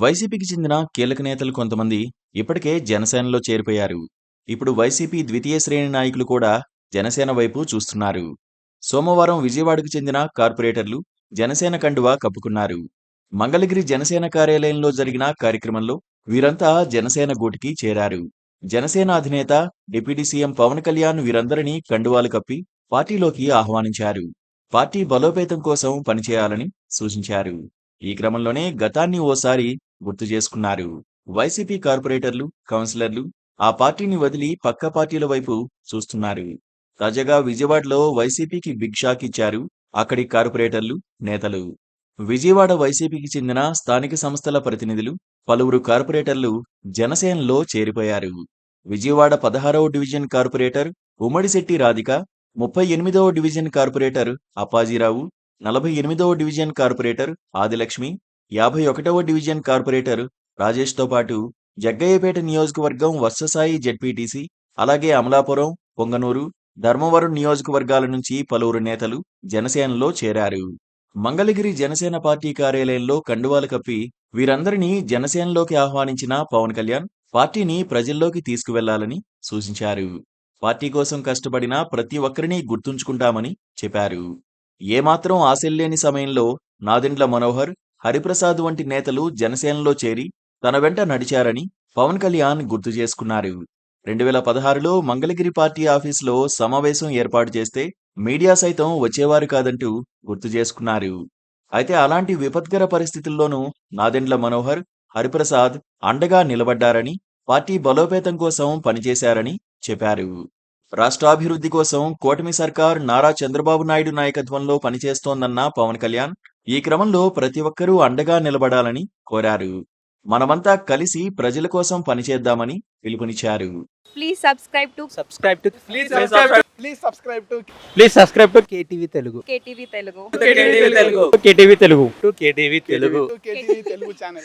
వైసీపీకి చెందిన కీలక నేతలు కొంతమంది ఇప్పటికే జనసేనలో చేరిపోయారు. ఇప్పుడు వైసీపీ ద్వితీయ శ్రేణి నాయకులు కూడా జనసేన వైపు చూస్తున్నారు. సోమవారం విజయవాడకు చెందిన కార్పొరేటర్లు జనసేన కండువా కప్పుకున్నారు. మంగళగిరి జనసేన కార్యాలయంలో జరిగిన కార్యక్రమంలో వీరంతా జనసేన గూటికి చేరారు. జనసేన అధినేత డిప్యూటీ సీఎం పవన్ కళ్యాణ్ వీరందరినీ కండువాలు కప్పి పార్టీలోకి ఆహ్వానించారు. పార్టీ బలోపేతం కోసం పనిచేయాలని సూచించారు. ఈ క్రమంలోనే గతాన్ని ఓసారి గుర్తు చేసుకున్నారు. వైసీపీ కార్పొరేటర్లు, కౌన్సిలర్లు ఆ పార్టీని వదిలి పక్క పార్టీల వైపు చూస్తున్నారు. తాజాగా విజయవాడలో వైసీపీకి బిగ్ షాక్ ఇచ్చారు అక్కడి కార్పొరేటర్లు, నేతలు. విజయవాడ వైసీపీకి చెందిన స్థానిక సంస్థల ప్రతినిధులు, పలువురు కార్పొరేటర్లు జనసేనలో చేరిపోయారు. విజయవాడ 16వ డివిజన్ కార్పొరేటర్ ఉమ్మడిశెట్టి రాధిక, 38వ డివిజన్ కార్పొరేటర్ అప్పాజీరావు, 48వ డివిజన్ కార్పొరేటర్ ఆదిలక్ష్మి, 51వ డివిజన్ కార్పొరేటర్ రాజేష్తో పాటు జగ్గయ్యపేట నియోజకవర్గం వర్ససాయి జెడ్పీటీసీ, అలాగే అమలాపురం, పొంగనూరు, ధర్మవరం నియోజకవర్గాల నుంచి పలువురు నేతలు జనసేనలో చేరారు. మంగళగిరి జనసేన పార్టీ కార్యాలయంలో కండువాలు కప్పి వీరందరినీ జనసేనలోకి ఆహ్వానించిన పవన్ కళ్యాణ్ పార్టీని ప్రజల్లోకి తీసుకువెళ్లాలని సూచించారు. పార్టీ కోసం కష్టపడిన ప్రతి ఒక్కరినీ గుర్తుంచుకుంటామని చెప్పారు. ఏమాత్రం ఆశల్లేని సమయంలో నాదెండ్ల మనోహర్, హరిప్రసాద్ వంటి నేతలు జనసేనలో చేరి తన వెంట నడిచారని పవన్ కళ్యాణ్ గుర్తు చేసుకున్నారు. 2016లో మంగళగిరి పార్టీ ఆఫీసులో సమావేశం ఏర్పాటు చేస్తే మీడియా సైతం వచ్చేవారు కాదంటూ గుర్తు చేసుకున్నారు. అయితే అలాంటి విపత్కర పరిస్థితుల్లోనూ నాదెండ్ల మనోహర్, హరిప్రసాద్ అండగా నిలబడ్డారని, పార్టీ బలోపేతం కోసం పనిచేశారని చెప్పారు. రాష్ట్రాభివృద్ధి కోసం కూటమి సర్కార్ నారా చంద్రబాబు నాయుడు నాయకత్వంలో పనిచేస్తోందన్న పవన్ కళ్యాణ్ ఈ క్రమంలో ప్రతి ఒక్కరూ అండగా నిలబడాలని కోరారు. మనమంతా కలిసి ప్రజల కోసం పనిచేద్దామని పిలుపునిచ్చారు. Please subscribe to Please subscribe to KTV Telugu. KTV Telugu. KTV Telugu. KTV Telugu channel.